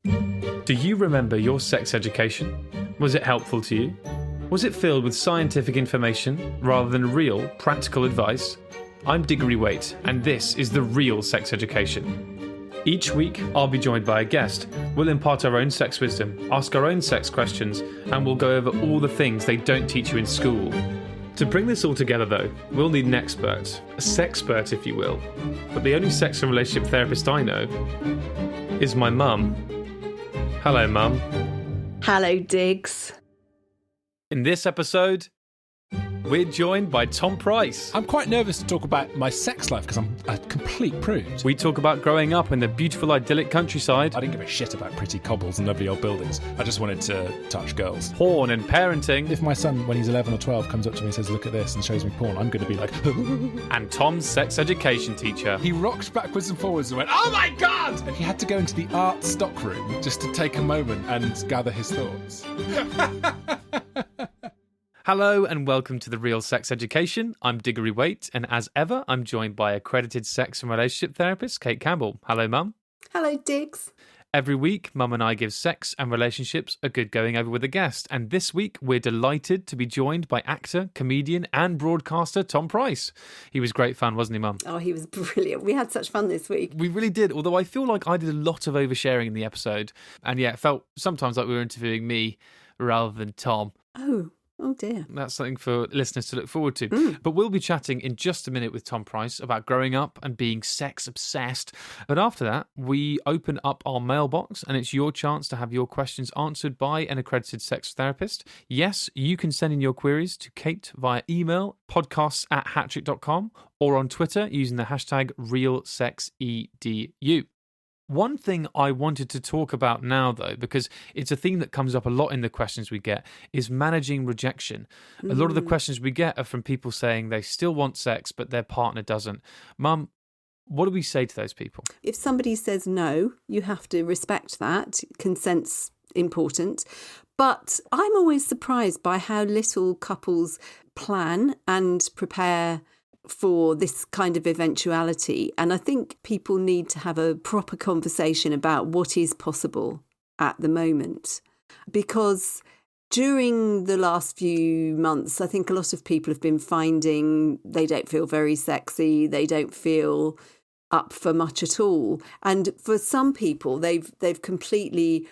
Do you remember your sex education? Was it helpful to you? Was it filled with scientific information rather than real, practical advice? I'm Diggory, and this is The Real Sex Education. Each week, I'll be joined by a guest. We'll impart our own sex wisdom, ask our own sex questions, and we'll go over all the things they don't teach you in school. To bring this all together, though, we'll need an expert, a sexpert, if you will. But the only sex and relationship therapist I know is my mum. Hello, Mum. Hello, Diggs. In this episode, we're joined by Tom Price. I'm quite nervous to talk about my sex life because I'm a complete prude. We talk about growing up in the beautiful, idyllic countryside. I didn't give a shit about pretty cobbles and lovely old buildings. I just wanted to touch girls. Porn and parenting. If my son, when he's 11 or 12, comes up to me and says, look at this, and shows me porn, I'm going to be like... And Tom's sex education teacher. He rocked backwards and forwards and went, oh my God! And he had to go into the art stockroom just to take a moment and gather his thoughts. Hello and welcome to The Real Sex Education. I'm Diggory, and as ever, I'm joined by accredited sex and relationship therapist, Cate Campbell. Hello, Mum. Hello, Diggs. Every week, Mum and I give sex and relationships a good going over with a guest, and this week we're delighted to be joined by actor, comedian and broadcaster Tom Price. He was great fun, wasn't he, Mum? Oh, he was brilliant. We had such fun this week. We really did, although I feel like I did a lot of oversharing in the episode, and yeah, it felt sometimes like we were interviewing me rather than Tom. Oh dear. That's something for listeners to look forward to. But we'll be chatting in just a minute with Tom Price about growing up and being sex obsessed. But after that, we open up our mailbox and it's your chance to have your questions answered by an accredited sex therapist. Yes, you can send in your queries to Kate via email, podcasts@hattrick.com, or on Twitter using the hashtag RealSexEDU. One thing I wanted to talk about now, though, because it's a theme that comes up a lot in the questions we get, is managing rejection. A lot of the questions we get are from people saying they still want sex, but their partner doesn't. Mum, what do we say to those people? If somebody says no, you have to respect that. Consent's important. But I'm always surprised by how little couples plan and prepare for this kind of eventuality. And I think people need to have a proper conversation about what is possible at the moment. Because during the last few months, I think a lot of people have been finding they don't feel very sexy, they don't feel up for much at all. And for some people, they've completely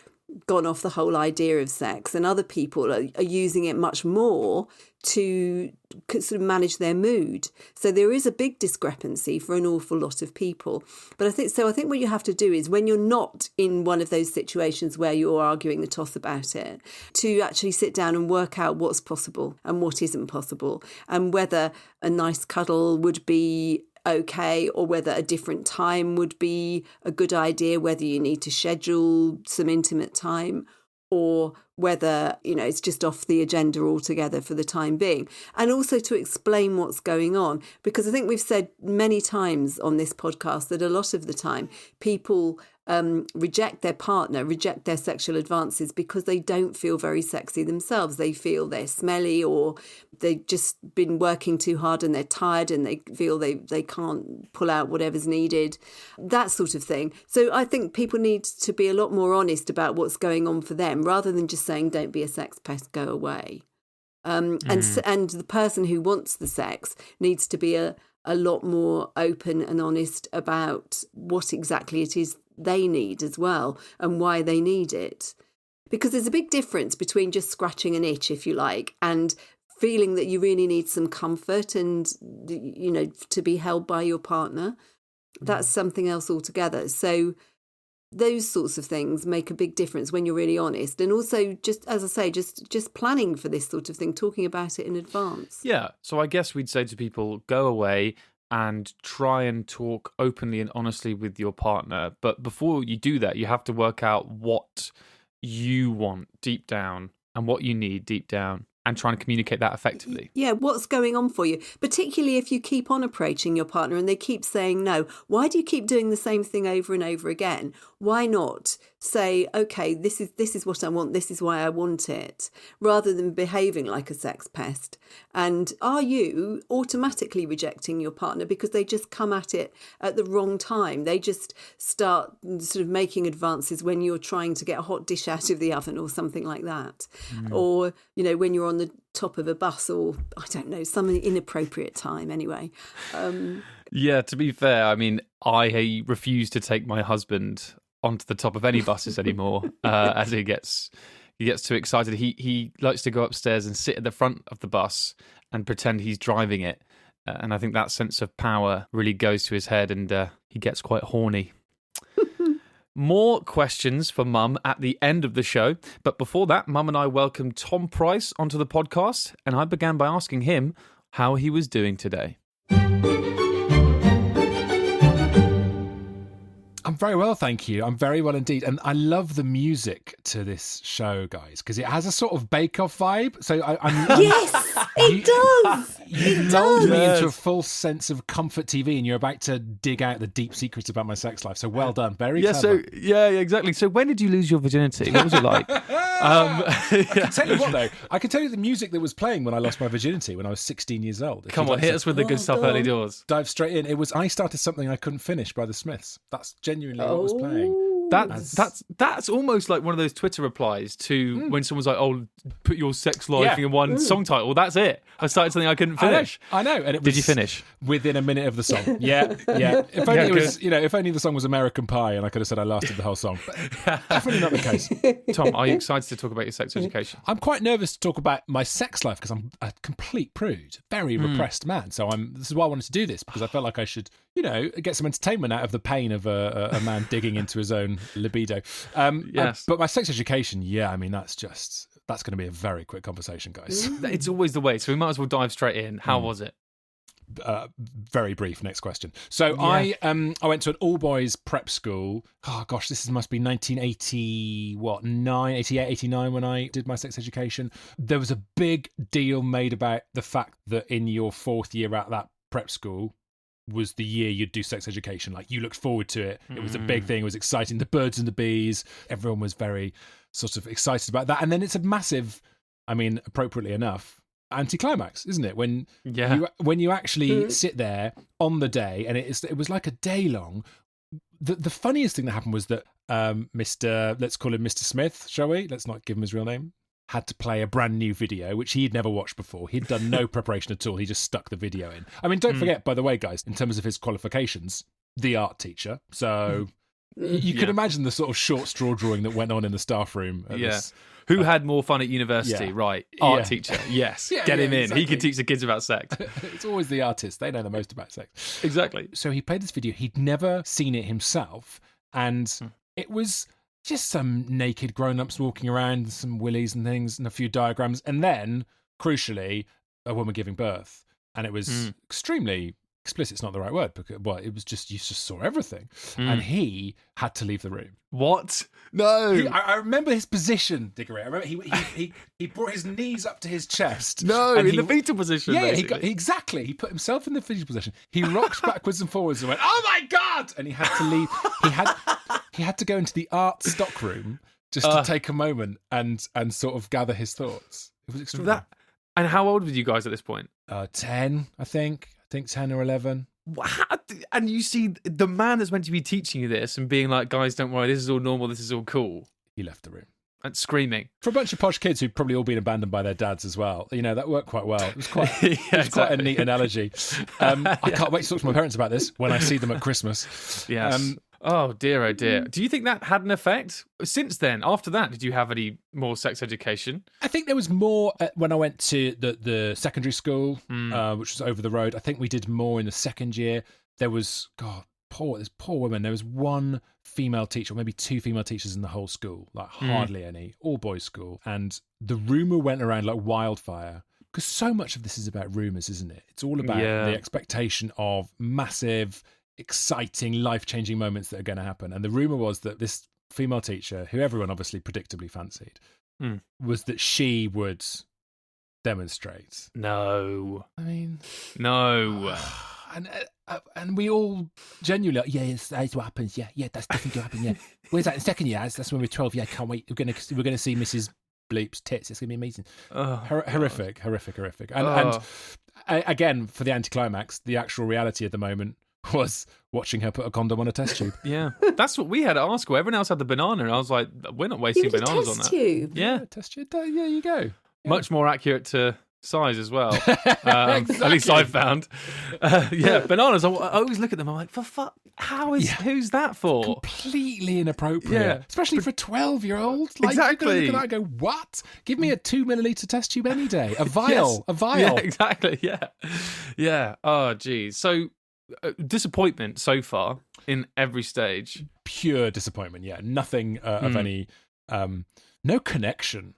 gone off the whole idea of sex, and other people are using it much more to sort of manage their mood. So there is a big discrepancy for an awful lot of people. But I think what you have to do is, when you're not in one of those situations where you're arguing the toss about it, to actually sit down and work out what's possible and what isn't possible, and whether a nice cuddle would be okay, or whether a different time would be a good idea, whether you need to schedule some intimate time, or whether, it's just off the agenda altogether for the time being. And also to explain what's going on, because I think we've said many times on this podcast that a lot of the time people reject their partner, reject their sexual advances because they don't feel very sexy themselves. They feel they're smelly, or they've just been working too hard and they're tired and they feel they can't pull out whatever's needed, that sort of thing. So I think people need to be a lot more honest about what's going on for them, rather than just saying, don't be a sex pest, go away. And the person who wants the sex needs to be a lot more open and honest about what exactly it is they need as well, and why they need it. Because there's a big difference between just scratching an itch, if you like, and feeling that you really need some comfort and, to be held by your partner. That's something else altogether. So those sorts of things make a big difference when you're really honest. And also, just as I say, just planning for this sort of thing, talking about it in advance. Yeah. So I guess we'd say to people, go away and try and talk openly and honestly with your partner. But before you do that, you have to work out what you want deep down and what you need deep down. and trying to communicate that effectively. Yeah, what's going on for you? Particularly if you keep on approaching your partner and they keep saying no. Why do you keep doing the same thing over and over again? Why not say, okay, this is what I want, this is why I want it, rather than behaving like a sex pest? And are you automatically rejecting your partner because they just come at it at the wrong time? They just start sort of making advances when you're trying to get a hot dish out of the oven or something like that. Or, when you're on the top of a bus, or I don't know, some inappropriate time anyway. Yeah, to be fair, I mean, I refuse to take my husband onto the top of any buses anymore as he gets too excited. He likes to go upstairs and sit at the front of the bus and pretend he's driving it. And I think that sense of power really goes to his head, and he gets quite horny. More questions for Mum at the end of the show. But before that, Mum and I welcomed Tom Price onto the podcast, and I began by asking him how he was doing today. I'm very well, thank you. I'm very well indeed. And I love the music to this show, guys, because it has a sort of bake-off vibe. So Yes, it does. You lulled me into a full sense of comfort TV, and you're about to dig out the deep secrets about my sex life. So well done. Very clever. Yeah, exactly. So when did you lose your virginity? What was it like? I can tell you what, though. I can tell you the music that was playing when I lost my virginity when I was 16 years old. Come on, hit us with the good stuff early doors. Dive straight in. It was I Started Something I Couldn't Finish by the Smiths. That's genuinely what was playing. That's almost like one of those Twitter replies to when someone's like, "Oh, put your sex life in one song title." That's it. I started something I couldn't finish. I know. And did you finish within a minute of the song? Yeah. If only it was, if only the song was American Pie, and I could have said I lasted the whole song. But definitely not the case. Tom, are you excited to talk about your sex education? I'm quite nervous to talk about my sex life because I'm a complete prude, very repressed man. So this is why I wanted to do this, because I felt like I should, get some entertainment out of the pain of a man digging into his own libido. Yes. But my sex education, that's going to be a very quick conversation, guys. It's always the way, so we might as well dive straight in. How was it? Very brief. Next question. So I went to an all boys prep school. Oh gosh, this must be 1988, 89 when I did my sex education. There was a big deal made about the fact that in your fourth year at that prep school was the year you'd do sex education. Like, you looked forward to it. It was a big thing. It was exciting. The birds and the bees. Everyone was very sort of excited about that. And then it's a massive, appropriately enough, anticlimax, isn't it? When you actually sit there on the day, and it was like a day long. The funniest thing that happened was that let's call him Mr. Smith, shall we? Let's not give him his real name. Had to play a brand new video, which he'd never watched before. He'd done no preparation at all. He just stuck the video in. Don't forget, by the way, guys, in terms of his qualifications, the art teacher. So you can imagine the sort of short straw drawing that went on in the staff room. Who had more fun at university? Right. Art teacher. Yes. Get him in. Exactly. He can teach the kids about sex. It's always the artists. They know the most about sex. Exactly. So he played this video. He'd never seen it himself. And it was just some naked grown-ups walking around, some willies and things, and a few diagrams. And then, crucially, a woman giving birth. And it was extremely explicit's not the right word, because it was just, you just saw everything. And he had to leave the room. What? No. I remember his position, Diggory. I remember he brought his knees up to his chest. No, in the fetal position. Yeah, exactly. He put himself in the fetal position. He rocked backwards and forwards and went, "Oh my God!" And he had to leave. He had to go into the art stock room just to take a moment and sort of gather his thoughts. It was extraordinary. And how old were you guys at this point? 10, I think 10 or 11. And you see the man that's meant to be teaching you this and being like, "Guys, don't worry, this is all normal, this is all cool." He left the room. And screaming. For a bunch of posh kids who'd probably all been abandoned by their dads as well. That worked quite well. It was quite, quite a neat analogy. I can't wait to talk to my parents about this when I see them at Christmas. Yes. Oh dear. Do you think that had an effect? Since then, after that, did you have any more sex education? I think there was more when I went to the secondary school, which was over the road. I think we did more in the second year. There was, there's poor women. There was one female teacher, or maybe two female teachers in the whole school, like hardly any, all boys school. And the rumour went around like wildfire. Because so much of this is about rumours, isn't it? It's all about the expectation of massive, exciting, life-changing moments that are going to happen. And the rumour was that this female teacher, who everyone obviously predictably fancied, was that she would demonstrate. No. I mean, No. and we all genuinely, that's what happens. Yeah, that's definitely what happen. Yeah, where's that in second year? That's when we're 12. Yeah, can't wait. We're gonna see Mrs. Bleep's tits. It's gonna be amazing. Horrific. And again, for the anticlimax, the actual reality at the moment was watching her put a condom on a test tube. Yeah, that's what we had at our school. Everyone else had the banana, and I was like, we're not wasting bananas on that. Tube. Yeah, test tube. Yeah, you go. Yeah. Much more accurate to size as well. Exactly. At least I've found. Bananas. I always look at them. I'm like, for fuck, who's that for? Completely inappropriate, especially for a 12-year-old. Like, exactly. You look at that and go, what? Give me a 2 milliliter test tube any day. A vial. A vial. Yeah, exactly. Yeah. Oh, geez. So disappointment so far in every stage. Pure disappointment. Yeah, nothing of any. No connection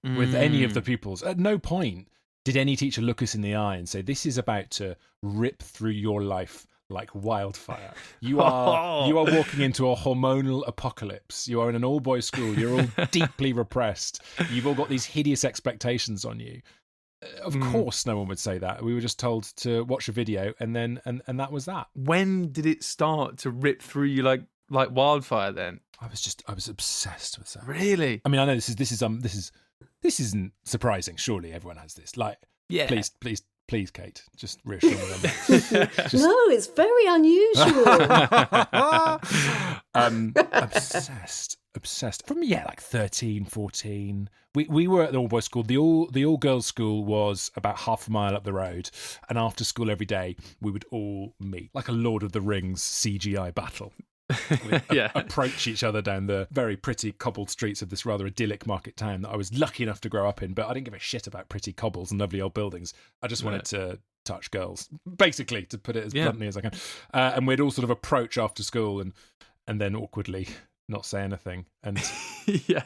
with any of the pupils. At no point did any teacher look us in the eye and say, this is about to rip through your life like wildfire. You are walking into a hormonal apocalypse. You are in an all-boys school. You're all deeply repressed. You've all got these hideous expectations on you. Of course no one would say that. We were just told to watch a video and that was that. When did it start to rip through you like wildfire then? I was obsessed with that. Really? I mean, I know this isn't surprising. Surely everyone has this. Like, yeah. Please, Kate, just reassure me. No, it's very unusual. Obsessed. From like 13, 14. We were at the all-boys school. The all-girls school was about half a mile up the road, and after school every day we would all meet like a Lord of the Rings CGI battle. Approach each other down the very pretty cobbled streets of this rather idyllic market town that I was lucky enough to grow up in, but I didn't give a shit about pretty cobbles and lovely old buildings. I just wanted to touch girls, basically, to put it as bluntly as I can. And we'd all sort of approach after school and then awkwardly not say anything and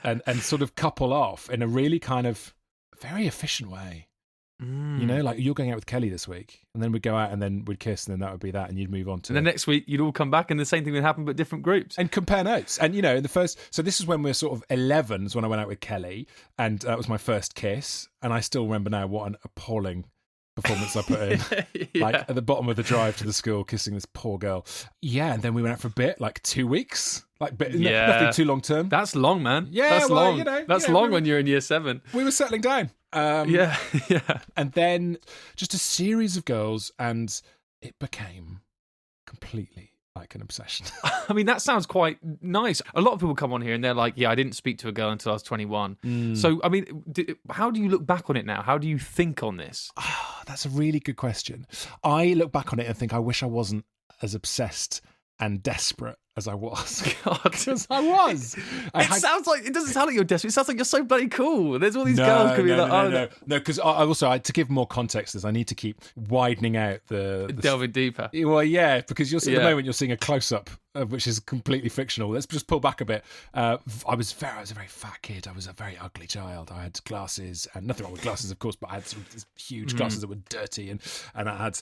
and sort of couple off in a really kind of very efficient way. You know, like, you're going out with Kelly this week, and then we'd go out and then we'd kiss, and then that would be that, and you'd move on to... And the next week, you'd all come back, and the same thing would happen, but different groups. And compare notes. And, you know, so this is when we're sort of 11s, when I went out with Kelly, and that was my first kiss, and I still remember now what an appalling performance I put in. Like, at the bottom of the drive to the school, kissing this poor girl. Yeah, and then we went out for a bit, like 2 weeks. Like, nothing too long term. That's long, man. Yeah, that's long. You know, that's long when you're in year 7. We were settling down. And then just a series of girls, and it became completely like an obsession. I mean, that sounds quite nice. A lot of people come on here and they're like, I didn't speak to a girl until I was 21. So, I mean, how do you look back on it now? How do you think on this? That's a really good question. I look back on it and think I wish I wasn't as obsessed and desperate as I was. God, because I was. It doesn't sound like you're desperate. It sounds like you're so bloody cool. There's all these girls could be like, no. Because to give more context, I need to keep widening out the delving deeper. Well, yeah, because at the moment you're seeing a close up, which is completely fictional. Let's just pull back a bit. I was a very fat kid. I was a very ugly child. I had glasses, and nothing wrong with glasses, of course, but I had sort of these huge glasses that were dirty, and I had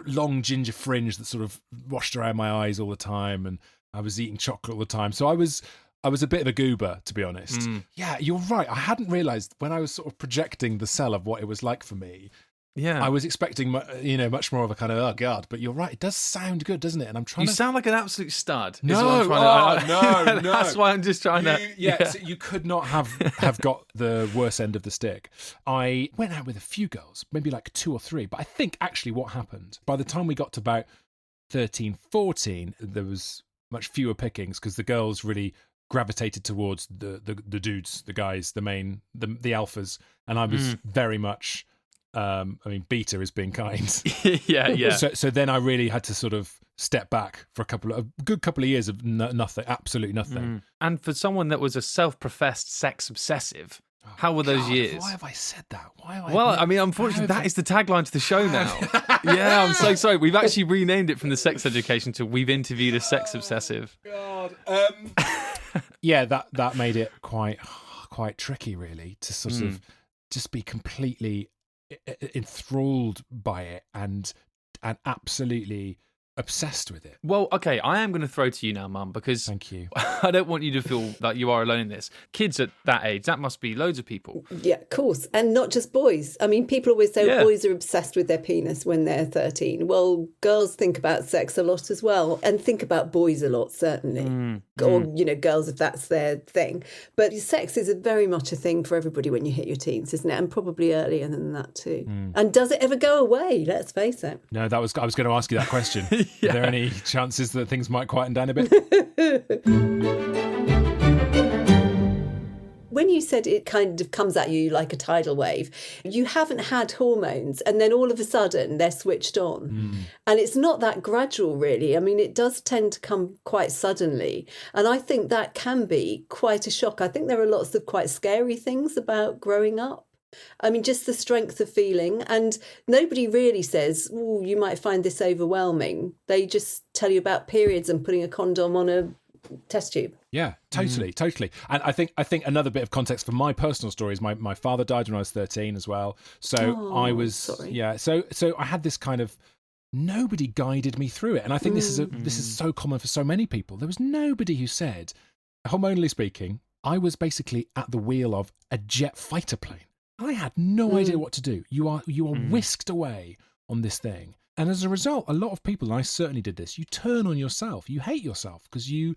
long ginger fringe that sort of washed around my eyes all the time, and I was eating chocolate all the time. So I was a bit of a goober, to be honest. Yeah, you're right. I hadn't realised when I was sort of projecting the cell of what it was like for me. Yeah, I was expecting, much more of a kind of, oh God, but you're right. It does sound good, doesn't it? And I'm trying to... You sound like an absolute stud. No. That's why I'm just trying to... So you could not have got the worst end of the stick. I went out with a few girls, maybe like 2 or 3, but I think actually what happened, by the time we got to about 13, 14, there was much fewer pickings because the girls really gravitated towards the dudes, the guys, the alphas, and I was very much... beta is being kind. Yeah. So then I really had to sort of step back for a good couple of years of nothing, absolutely nothing. And for someone that was a self-professed sex obsessive, how were those years? Why have I said that? Unfortunately, that is the tagline to the show now. Yeah, I'm so sorry. We've actually renamed it from the sex education to we've interviewed a sex obsessive. God. Yeah, that made it quite tricky, really, to sort of just be completely enthralled by it and absolutely obsessed with it. Well, okay, I am going to throw to you now, Mum, because Thank you. I don't want you to feel that you are alone in this. Kids at that age, that must be loads of people. Yeah, of course. And not just boys. I mean, people always say boys are obsessed with their penis when they're 13. Well, girls think about sex a lot as well, and think about boys a lot, certainly. Or, girls, if that's their thing. But sex is very much a thing for everybody when you hit your teens, isn't it? And probably earlier than that too. And does it ever go away? Let's face it. No, I was going to ask you that question. Are there any chances that things might quieten down a bit? When you said it kind of comes at you like a tidal wave, you haven't had hormones and then all of a sudden they're switched on. And it's not that gradual, really. I mean, it does tend to come quite suddenly. And I think that can be quite a shock. I think there are lots of quite scary things about growing up. I mean, just the strength of feeling. And nobody really says, oh, you might find this overwhelming. They just tell you about periods and putting a condom on a test tube. Yeah, totally. And I think another bit of context for my personal story is my father died when I was 13 as well. So I was sorry. So I had this kind of, nobody guided me through it. And I think this is so common for so many people. There was nobody who said, hormonally speaking, I was basically at the wheel of a jet fighter plane. I had no idea what to do. You are whisked away on this thing. And as a result, a lot of people, and I certainly did this, you turn on yourself. You hate yourself because you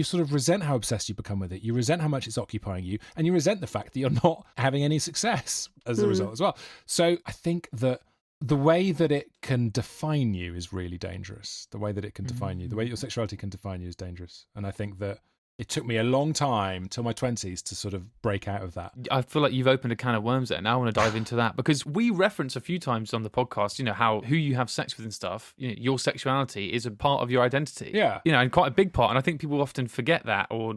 sort of resent how obsessed you become with it. You resent how much it's occupying you, and you resent the fact that you're not having any success as a result as well. So I think that the way that it can define you is really dangerous. The way that it can define you, the way your sexuality can define you is dangerous. And I think that it took me a long time, till my 20s, to sort of break out of that. I feel like you've opened a can of worms there. Now I want to dive into that, because we reference a few times on the podcast, who you have sex with and stuff. Your sexuality is a part of your identity. Yeah. And quite a big part. And I think people often forget that or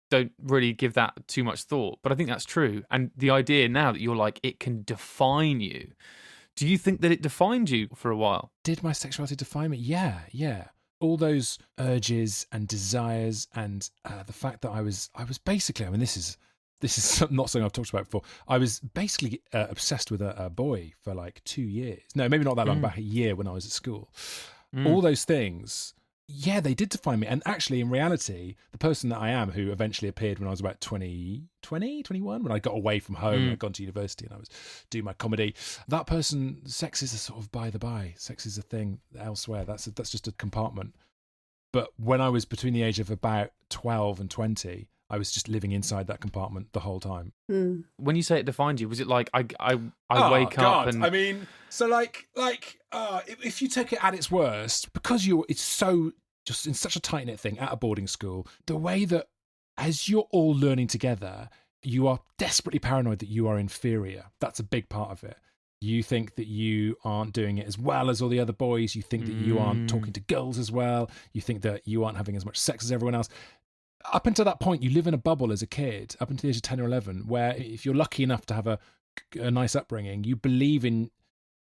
don't really give that too much thought. But I think that's true. And the idea now that you're like, it can define you. Do you think that it defined you for a while? Did my sexuality define me? Yeah. All those urges and desires, and the fact that I was basically, I mean, this is not something I've talked about before. I was basically obsessed with a boy for like 2 years. No, maybe not that long, about a year when I was at school. All those things, yeah, they did define me. And actually, in reality, the person that I am, who eventually appeared when I was about 21, when I got away from home and I'd gone to university and I was doing my comedy, that person, sex is a sort of by the by. Sex is a thing elsewhere. That's just a compartment. But when I was between the age of about 12 and 20, I was just living inside that compartment the whole time. When you say it defined you, was it like I wake God. up and... I mean, so if you take it at its worst, because it's so just in such a tight-knit thing at a boarding school, the way that as you're all learning together, you are desperately paranoid that you are inferior. That's a big part of it. You think that you aren't doing it as well as all the other boys. You think that you aren't talking to girls as well. You think that you aren't having as much sex as everyone else. Up until that point, you live in a bubble as a kid, up until the age of 10 or 11, where if you're lucky enough to have a nice upbringing, you believe in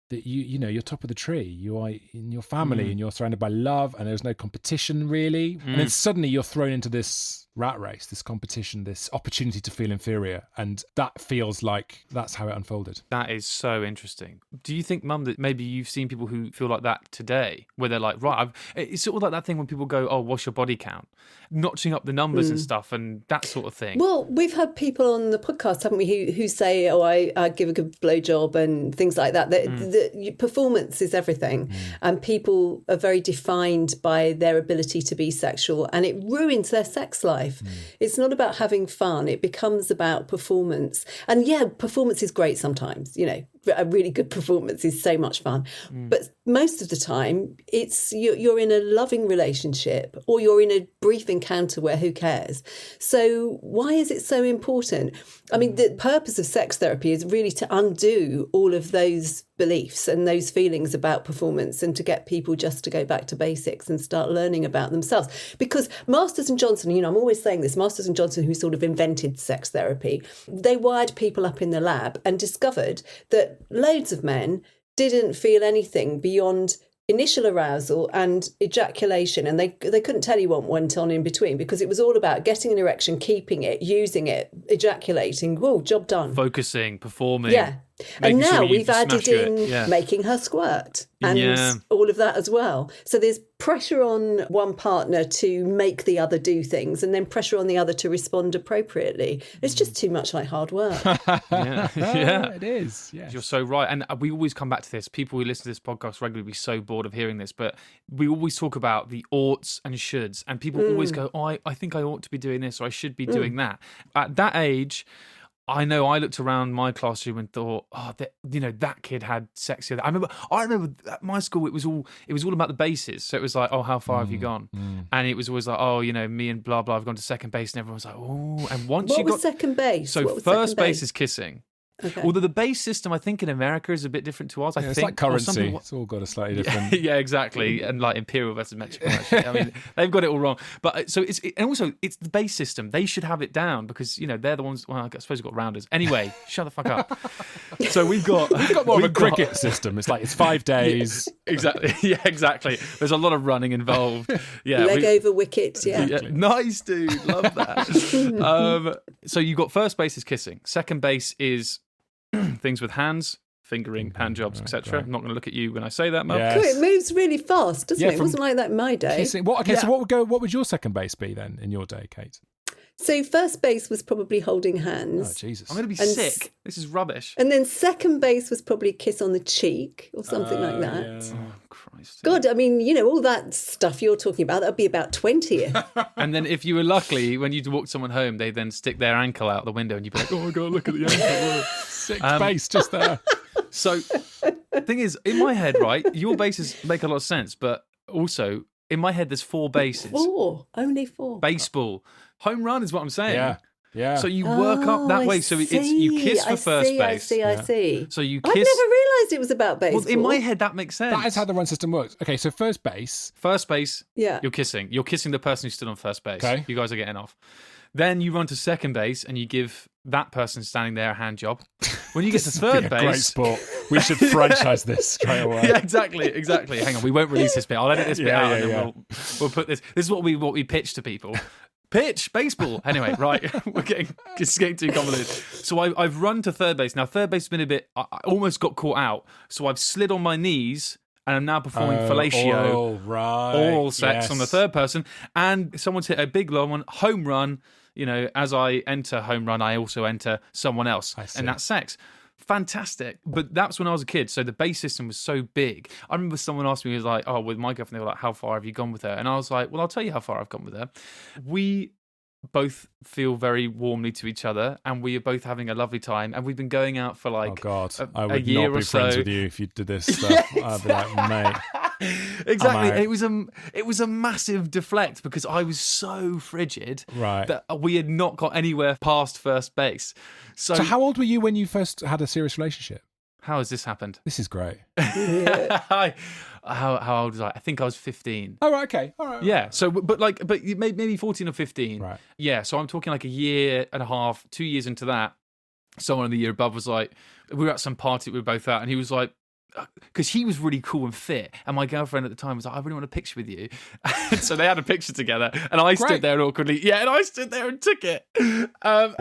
that you're top of the tree. You are in your family and you're surrounded by love and there's no competition really. And then suddenly you're thrown into this rat race, this competition, this opportunity to feel inferior. And that feels like that's how it unfolded. That is so interesting. Do you think, Mum, that maybe you've seen people who feel like that today, where they're like, right, it's sort of like that thing when people go, oh, what's your body count? Notching up the numbers and stuff and that sort of thing. Well, we've had people on the podcast, haven't we, who say, oh, I give a good blowjob and things like that. Performance is everything. And people are very defined by their ability to be sexual, and it ruins their sex life. It's not about having fun. It becomes about performance. And yeah, performance is great sometimes. A really good performance is so much fun. But most of the time, it's you're in a loving relationship or you're in a brief encounter where who cares? So why is it so important? I mean, the purpose of sex therapy is really to undo all of those beliefs and those feelings about performance and to get people just to go back to basics and start learning about themselves. Because Masters and Johnson, I'm always saying this, Masters and Johnson, who sort of invented sex therapy, they wired people up in the lab and discovered that loads of men didn't feel anything beyond initial arousal and ejaculation, and they couldn't tell you what went on in between, because it was all about getting an erection, keeping it, using it, ejaculating. Whoa, job done. Focusing, performing. Yeah. And Making sure now you we've added smash it. in Yeah. making her squirt and Yeah. all of that as well. So there's pressure on one partner to make the other do things and then pressure on the other to respond appropriately. It's just too much like hard work. Yeah. Yeah. It is. Yes. You're so right. And we always come back to this. People who listen to this podcast regularly will be so bored of hearing this, but we always talk about the oughts and shoulds. And people always go, oh, I think I ought to be doing this or I should be doing that. At that age, I know I looked around my classroom and thought, oh, that kid had sex. I remember at my school, it was all about the bases. So it was like, oh, how far have you gone? And it was always like, oh, me and blah, blah, I've gone to second base. And everyone was like, oh. And once What you was got second base? So What was first second base is kissing. Okay. Although the base system, I think in America is a bit different to ours. I It's think like currency. or something- It's all got a slightly different. Yeah, exactly. And like imperial versus metrical. Actually. I mean, they've got it all wrong. But so and also it's the base system. They should have it down because they're the ones. Well, I suppose we've got rounders. Anyway, shut the fuck up. So we've got more of a cricket system. It's like it's 5 days. Yeah, exactly. Yeah, exactly. There's a lot of running involved. Yeah, Leg over wicket, yeah. Nice, dude. Love that. So you've got first base is kissing. Second base is things with hands, fingering, hand jobs, etc. I'm not going to look at you when I say that, Mel. Yeah. Cool, it moves really fast, doesn't Yeah, it? It wasn't like that in my day. Kissing. What would your second base be then in your day, Kate? So first base was probably holding hands. Oh, Jesus. I'm going to be And sick. This is rubbish. And then second base was probably kiss on the cheek or something like that. Yeah. Oh, Christ. God, I mean, all that stuff you're talking about, that'd be about 20. And then if you were lucky, when you'd walk someone home, they'd then stick their ankle out the window and you'd be like, oh my God, look at the ankle. Sick base just there. So the thing is, in my head, right, your bases make a lot of sense, but also in my head, there's 4 bases. 4, only 4. Baseball. Home run is what I'm saying. Yeah. Yeah. So you work up that way. So it's you kiss for first base. I see. So you I've kiss. never realised it was about baseball. Well, in my head, that makes sense. That is how the run system works. Okay, so first base. First base, Yeah. you're kissing. You're kissing the person who stood on first base. Okay. You guys are getting off. Then you run to second base and you give that person standing there a hand job. When you get to third Be a great base... sport. We should franchise this straight away. Yeah, exactly. Hang on, we won't release this bit. I'll edit this bit out and then we'll put this... This is what we pitch to people. Pitch, baseball. Anyway, right, it's getting too convoluted. So I've run to third base. Now, third base has been a bit... I almost got caught out. So I've slid on my knees and I'm now performing fellatio. Oral sex on the third person. And someone's hit a big long one, home run. As I enter home run, I also enter someone else. And that's sex. Fantastic. But that's when I was a kid. So the base system was so big. I remember someone asked me, he was like, oh, with my girlfriend, they were like, how far have you gone with her? And I was like, well, I'll tell you how far I've gone with her. We both feel very warmly to each other and we are both having a lovely time and we've been going out for like I would a year not be or so. friends with you if you did this stuff. I'd be like, mate. Exactly. It was a massive deflect because I was so frigid that we had not got anywhere past first base. So how old were you when you first had a serious relationship? How has this happened? This is great. How old was I? I think I was 15. Oh, right, okay. All right. Yeah. So, but maybe 14 or 15. Right. Yeah. So I'm talking like a year and a half, 2 years into that. Someone in the year above was like, we were at some party we were both at, and he was like, because he was really cool and fit, and my girlfriend at the time was like, I really want a picture with you. So they had a picture together, and I stood there awkwardly. Yeah, and I stood there and took it. Wow.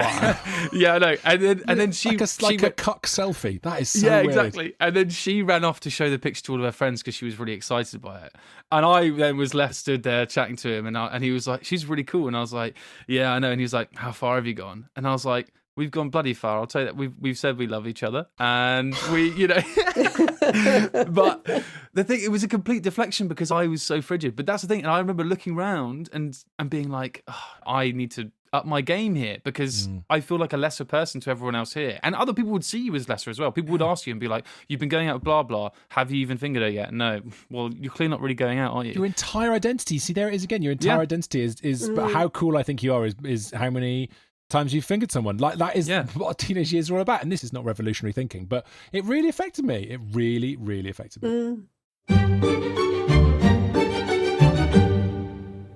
Yeah, I know. And then she like a cuck selfie. That is so weird. Exactly. And then she ran off to show the picture to all of her friends because she was really excited by it. And I then was left stood there chatting to him, and he was like, she's really cool. And I was like, yeah, I know. And he was like, how far have you gone? And I was like, we've gone bloody far. I'll tell you that we've said we love each other, and we, But the thing, it was a complete deflection because I was so frigid. But that's the thing, and I remember looking around and being like, oh, I need to up my game here because I feel like a lesser person to everyone else here, and other people would see you as lesser as well. People would ask you and be like, "You've been going out with blah blah. Have you even fingered her yet?" No. Well, you're clearly not really going out, are you? Your entire identity. See, there it is again. Your entire identity is. But how cool I think you are is how many times you've fingered someone. Like that is what teenage years are all about. And this is not revolutionary thinking, but it really affected me. It really, really affected me.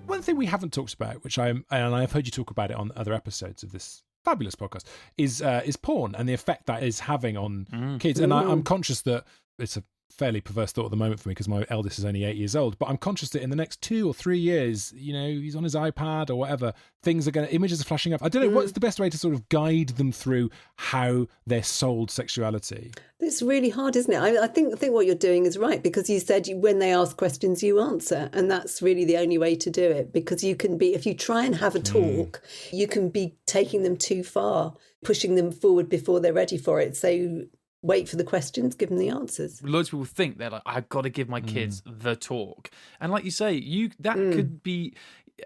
One thing we haven't talked about, which I've heard you talk about it on other episodes of this fabulous podcast, is porn and the effect that is having on kids. And I'm conscious that it's a fairly perverse thought at the moment for me because my eldest is only 8 years old, but I'm conscious that in the next 2 or 3 years, he's on his iPad or whatever, images are flashing up. I don't know, what's the best way to sort of guide them through how they're sold sexuality? It's really hard, isn't it? I think what you're doing is right, because you said when they ask questions, you answer. And that's really the only way to do it, because you can be, if you try and have a talk, you can be taking them too far, pushing them forward before they're ready for it. So wait for the questions, give them the answers. Loads of people think they're like, I've got to give my kids the talk. And like you say, that could be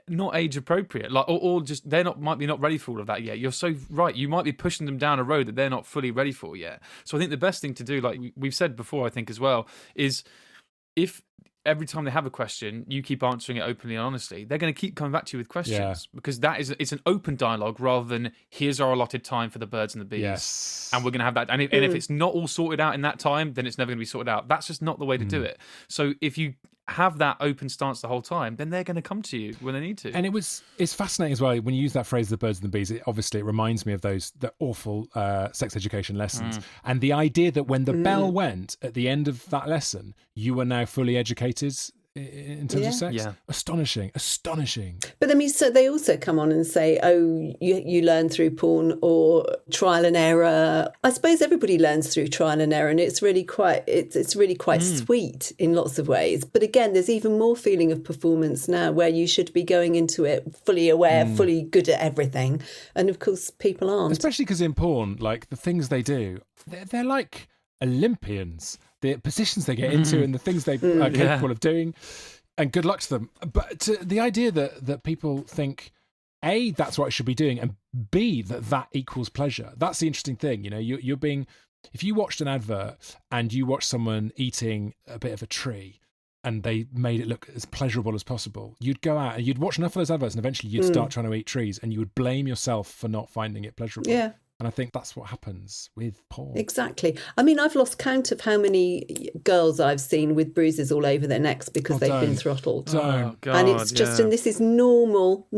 not age appropriate, like or just might be not ready for all of that yet. You're so right. You might be pushing them down a road that they're not fully ready for yet. So I think the best thing to do, like we've said before, I think as well, is if every time they have a question, you keep answering it openly and honestly, they're going to keep coming back to you with questions because it's an open dialogue rather than here's our allotted time for the birds and the bees, and we're going to have that. And if it's not all sorted out in that time, then it's never going to be sorted out. That's just not the way to do it. So if you have that open stance the whole time, then they're going to come to you when they need to. And it's fascinating as well when you use that phrase, the birds and the bees. It reminds me of the awful sex education lessons, and the idea that when the bell went at the end of that lesson, you were now fully educated in terms of sex. Astonishing. But I mean, so they also come on and say, oh, you learn through porn or trial and error. I suppose everybody learns through trial and error, and it's really quite sweet in lots of ways. But again, there's even more feeling of performance now, where you should be going into it fully aware, fully good at everything, and of course people aren't. Especially because in porn, like the things they do, they're like Olympians. The positions they get into and the things they are capable of doing, and good luck to them. But the idea that people think, A, that's what I should be doing, and B, that equals pleasure. That's the interesting thing. You're being, if you watched an advert and you watched someone eating a bit of a tree and they made it look as pleasurable as possible, you'd go out and you'd watch enough of those adverts and eventually you'd start trying to eat trees and you would blame yourself for not finding it pleasurable. Yeah. And I think that's what happens with porn. Exactly. I mean, I've lost count of how many girls I've seen with bruises all over their necks because they've been throttled. Oh, God, and it's just, and this is normal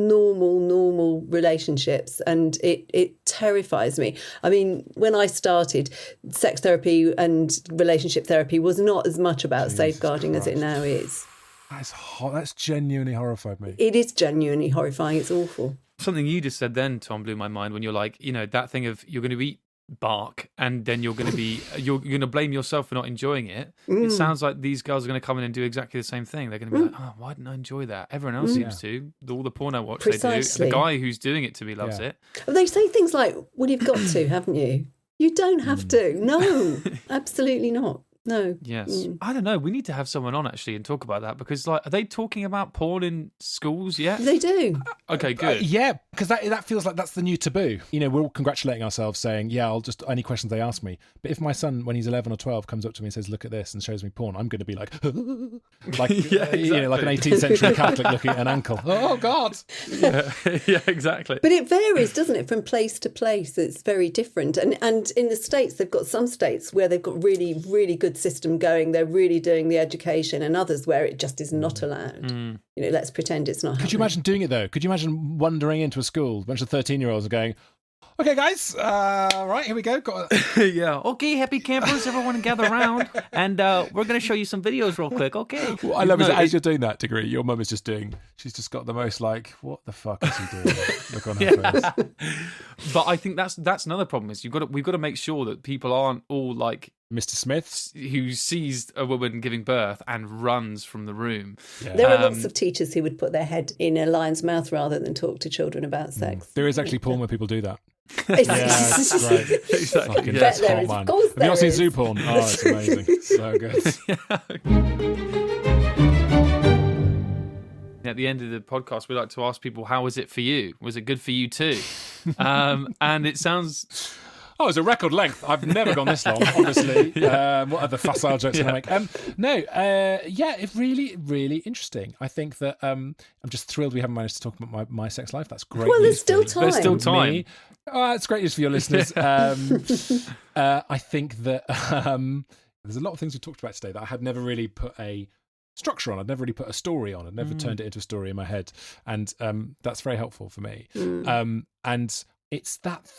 relationships, and it terrifies me. I mean, when I started, sex therapy and relationship therapy was not as much about safeguarding as it now is. That's genuinely horrified me. It is genuinely horrifying. It's awful. Something you just said then, Tom, blew my mind when you're like, that thing of you're going to eat bark and then you're going to blame yourself for not enjoying it. It sounds like these girls are going to come in and do exactly the same thing. They're going to be like, oh, why didn't I enjoy that? Everyone else seems to. All the porn I watch, Precisely. They do. The guy who's doing it to me loves it. They say things like, well, you've got to, haven't you? You don't have to. No, absolutely not. No. Yes. I don't know. We need to have someone on actually and talk about that, because are they talking about porn in schools yet? They do. Okay, good. Yeah, because that feels like that's the new taboo. We're all congratulating ourselves saying, I'll just, any questions they ask me. But if my son, when he's 11 or 12, comes up to me and says, look at this, and shows me porn, I'm going to be like, like an 18th century Catholic looking at an ankle. Oh, God. Yeah, exactly. But it varies, doesn't it, from place to place? It's very different. And in the States, they've got some states where they've got really, really good system going. They're really doing the education, and others where it just is not allowed. Let's pretend it's not happening. Could you imagine doing it, though? Could you imagine wandering into a school, a bunch of 13-year-olds and going, okay, guys, right, here we go. Yeah. Okay, happy campers, everyone gather around, and we're going to show you some videos real quick, okay? What I love is that as you're doing that, Diggory, your mum is just she's just got the most what the fuck is he doing? Look on her face. But I think that's another problem, is we've got to make sure that people aren't all like Mr. Smith, who sees a woman giving birth and runs from the room. Yeah. There are lots of teachers who would put their head in a lion's mouth rather than talk to children about sex. There is actually porn where people do that. Yeah, that's right. Exactly. That's hot, man. Have you not seen zoo porn? Oh, it's amazing. So good. At the end of the podcast, we like to ask people, how was it for you? Was it good for you too? And it sounds... Oh, it's a record length. I've never gone this long, obviously. What other facile jokes can I make? It's really, really interesting. I think that I'm just thrilled we haven't managed to talk about my sex life. That's great. Well, there's still time. There's still time. It's great news for your listeners. I think that there's a lot of things we talked about today that I had never really put a structure on. I'd never really put a story on. I'd never turned it into a story in my head. And that's very helpful for me. And it's that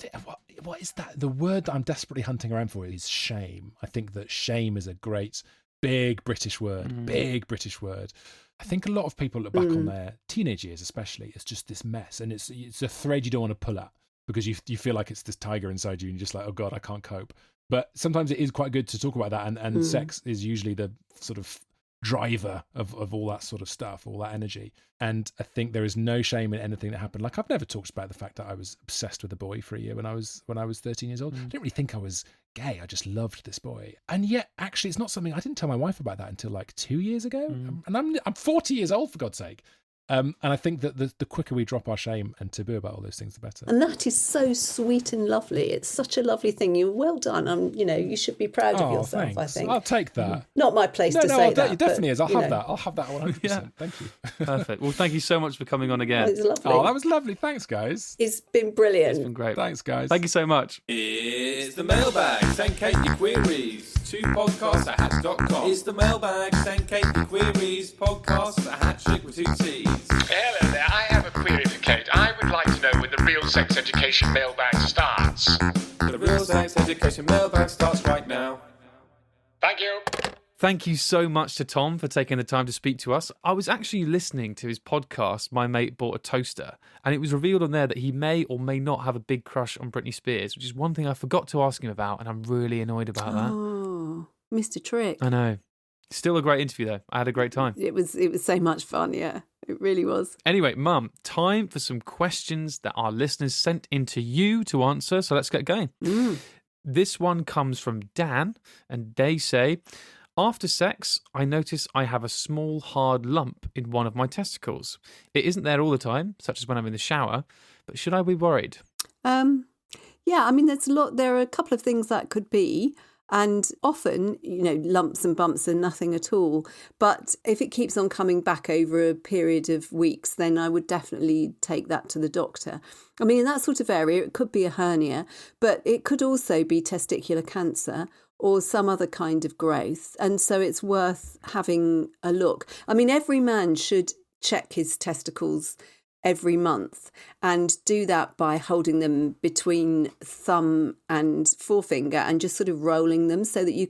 what is that? The word that I'm desperately hunting around for is shame. I think that shame is a great big British word, big British word. I think a lot of people look back on their teenage years, especially, it's just this mess, and it's a thread you don't want to pull at because you feel like it's this tiger inside you, and you're just like, oh God, I can't cope. But sometimes it is quite good to talk about that, and sex is usually the sort of driver of all that sort of stuff, all that energy. And I think there is no shame in anything that happened. Like, I've never talked about the fact that I was obsessed with a boy for a year when I was 13 years old. I didn't really think I was gay. I just loved this boy. And yet, actually, it's not something I didn't tell my wife about that until like 2 years ago. And I'm 40 years old, for God's sake. And I think that the quicker we drop our shame and taboo about all those things, the better. And that is so sweet and lovely. It's such a lovely thing. You're well done. You should be proud of yourself, thanks. I think. I'll take that. Not my place to say that. It definitely is. I'll have that 100%. Yeah. Thank you. Perfect. Well, thank you so much for coming on again. It's lovely. Oh, that was lovely. Thanks, guys. It's been brilliant. It's been great. Thanks, guys. Thank you so much. It's the mailbag. Send Kate your queries to podcast@hatch.com. It's the mailbag. Send Kate your queries. Podcast@hatch with 2 T's. Hello there, I have a query for Kate. I would like to know when the real sex education mailbag starts. The real sex education mailbag starts right now. Thank you. Thank you so much to Tom for taking the time to speak to us. I was actually listening to his podcast, My Mate Bought a Toaster, and it was revealed on there that he may or may not have a big crush on Britney Spears, which is one thing I forgot to ask him about, and I'm really annoyed about that. Oh, Mr. Trick. I know. Still a great interview, though. I had a great time. It was so much fun, yeah. It really was. Anyway, Mum, time for some questions that our listeners sent in to you to answer, so let's get going. This one comes from Dan, and they say, after sex, I notice I have a small, hard lump in one of my testicles. It isn't there all the time, such as when I'm in the shower, but should I be worried? Yeah, I mean, there are a couple of things that could be. And often, lumps and bumps are nothing at all. But if it keeps on coming back over a period of weeks, then I would definitely take that to the doctor. I mean, in that sort of area, it could be a hernia, but it could also be testicular cancer or some other kind of growth. And so it's worth having a look. I mean, every man should check his testicles every month and do that by holding them between thumb and forefinger and just sort of rolling them so that you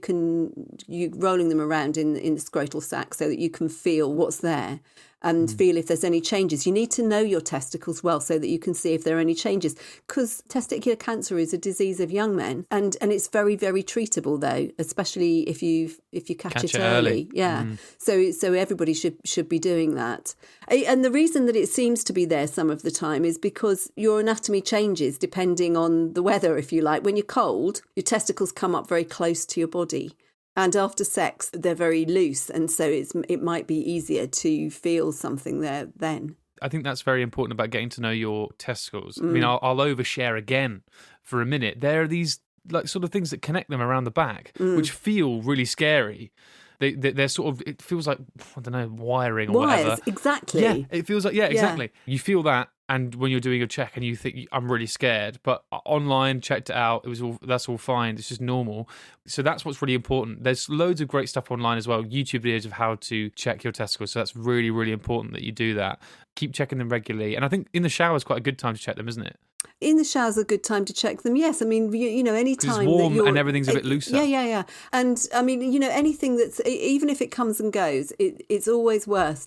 rolling them around in the scrotal sac so that you can feel what's there and feel if there's any changes. You need to know your testicles well so that you can see if there are any changes, because testicular cancer is a disease of young men and it's very, very treatable though, especially if you catch it early. Yeah. So everybody should be doing that. And the reason that it seems to be there some of the time is because your anatomy changes depending on the weather, if you like. When you're cold, your testicles come up very close to your body. And after sex, they're very loose. And so it might be easier to feel something there then. I think that's very important about getting to know your testicles. I mean, I'll overshare again for a minute. There are these like sort of things that connect them around the back, which feel really scary. They're sort of, it feels like, I don't know, wiring or whatever. Wires, exactly. Yeah, it feels like, exactly. You feel that, and when you're doing your check and you think, I'm really scared, but online, checked it out, that's all fine, it's just normal. So that's what's really important. There's loads of great stuff online as well, YouTube videos of how to check your testicles, so that's really, really important that you do that. Keep checking them regularly, and I think in the shower is quite a good time to check them, isn't it? In the shower's a good time to check them, yes. I mean, any time it's warm and everything's a bit looser. Yeah. And I mean, anything that's, even if it comes and goes, it's always worth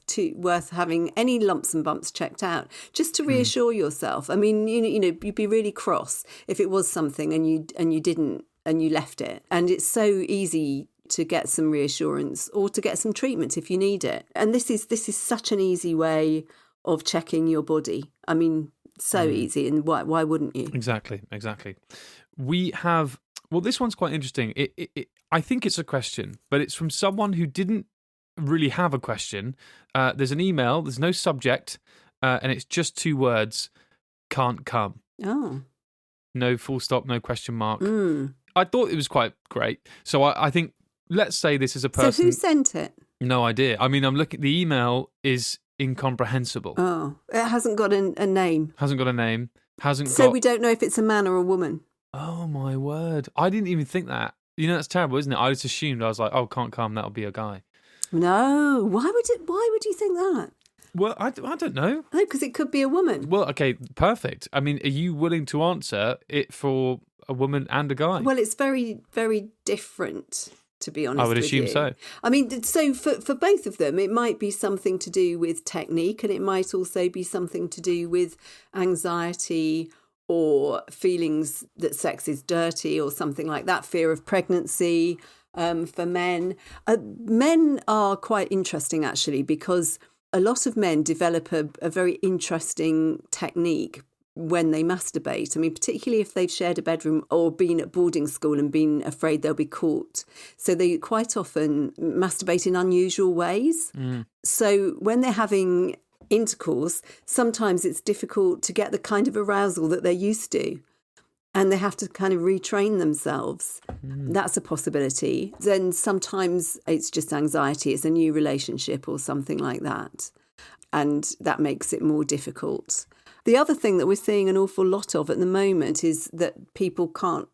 having any lumps and bumps checked out, just to reassure yourself. I mean, you'd be really cross if it was something and you didn't and you left it. And it's so easy to get some reassurance or to get some treatment if you need it. And this is such an easy way of checking your body. I mean, so easy, and why wouldn't you? Exactly. We have, well, this one's quite interesting. I think it's a question, but it's from someone who didn't really have a question. There's an email, there's no subject, and it's just 2 words, can't come. Oh. No full stop, no question mark. I thought it was quite great. So I think, let's say this is a person. So who sent it? No idea. I mean, I'm looking, the email is incomprehensible. Oh, it hasn't got a name. Hasn't got a name. So we don't know if it's a man or a woman. Oh my word! I didn't even think that. That's terrible, isn't it? I just assumed, I was like, oh, can't come. That'll be a guy. No, why would you think that? Well, I don't know. No, because it could be a woman. Well, okay, perfect. I mean, are you willing to answer it for a woman and a guy? Well, it's very, very different. to be honest. I would with assume you. so. I mean, so for both of them, it might be something to do with technique, and it might also be something to do with anxiety or feelings that sex is dirty or something like that, fear of pregnancy. For men, men are quite interesting actually, because a lot of men develop a very interesting technique when they masturbate. I mean, particularly if they've shared a bedroom or been at boarding school and been afraid they'll be caught. So they quite often masturbate in unusual ways. So when they're having intercourse, sometimes it's difficult to get the kind of arousal that they're used to. And they have to kind of retrain themselves. That's a possibility. Then sometimes it's just anxiety. It's a new relationship or something like that. And that makes it more difficult. The other thing that we're seeing an awful lot of at the moment is that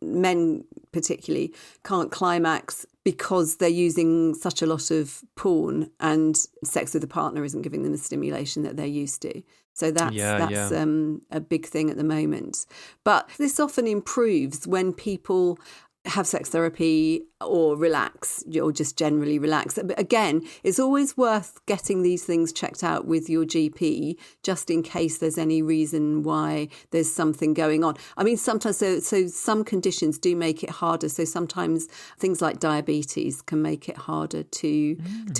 men particularly, can't climax because they're using such a lot of porn, and sex with a partner isn't giving them the stimulation that they're used to. So that's a big thing at the moment. But this often improves when people have sex therapy or relax, or just generally relax. But again, it's always worth getting these things checked out with your GP, just in case there's any reason why there's something going on. I mean, sometimes, so some conditions do make it harder. So sometimes things like diabetes can make it harder to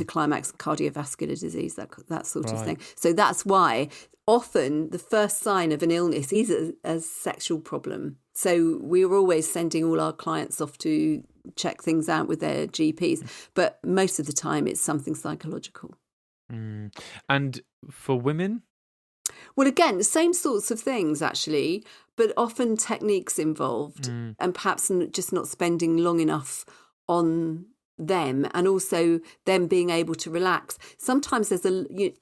climax, cardiovascular disease, that sort of thing. So that's why often the first sign of an illness is a sexual problem. So we're always sending all our clients off to check things out with their GPs. But most of the time it's something psychological. And for women? Well, again, the same sorts of things, actually, but often techniques involved, and perhaps just not spending long enough on them, and also them being able to relax. Sometimes there's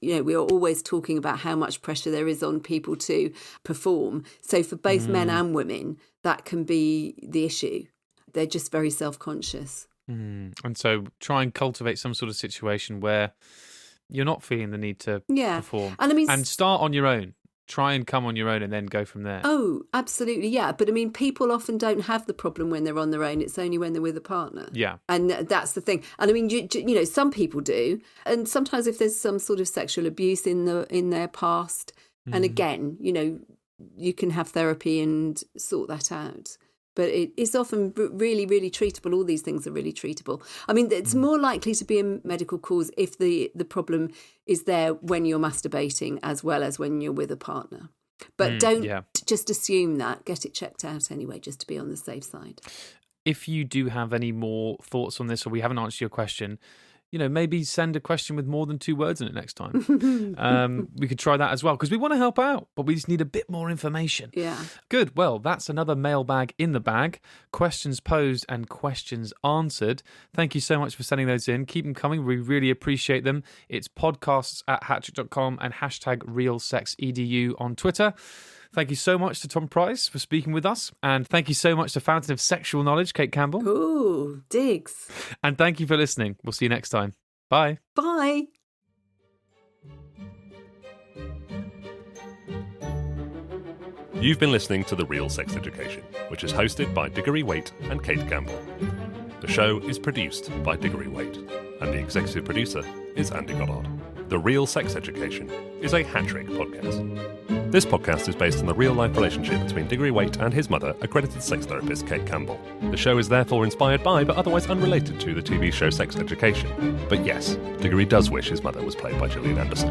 we are always talking about how much pressure there is on people to perform. So for both men and women, that can be the issue. They're just very self-conscious. And so try and cultivate some sort of situation where you're not feeling the need to perform. And I mean, and start on your own. Try and come on your own and then go from there. Oh, absolutely, yeah. But I mean, people often don't have the problem when they're on their own. It's only when they're with a partner. Yeah. And that's the thing. And I mean, you know, some people do. And sometimes if there's some sort of sexual abuse in their past, and again, you know, you can have therapy and sort that out. But it is often really, really treatable. All these things are really treatable. I mean, it's more likely to be a medical cause if the problem is there when you're masturbating as well as when you're with a partner. But don't just assume that. Get it checked out anyway, just to be on the safe side. If you do have any more thoughts on this, or we haven't answered your question, you know, maybe send a question with more than 2 words in it next time. We could try that as well, because we want to help out, but we just need a bit more information. Yeah. Good. Well, that's another mailbag in the bag. Questions posed and questions answered. Thank you so much for sending those in. Keep them coming. We really appreciate them. It's podcasts@hattrick.com and #RealSexEDU on Twitter. Thank you so much to Tom Price for speaking with us. And thank you so much to Fountain of Sexual Knowledge, Cate Campbell. Ooh, digs. And thank you for listening. We'll see you next time. Bye. Bye. You've been listening to The Real Sex Education, which is hosted by Diggory Waite and Cate Campbell. The show is produced by Diggory Waite, and the executive producer is Andy Goddard. The Real Sex Education is a Hattrick podcast. This podcast is based on the real-life relationship between Diggory Waite and his mother, accredited sex therapist Cate Campbell. The show is therefore inspired by, but otherwise unrelated to, the TV show Sex Education. But yes, Diggory does wish his mother was played by Gillian Anderson.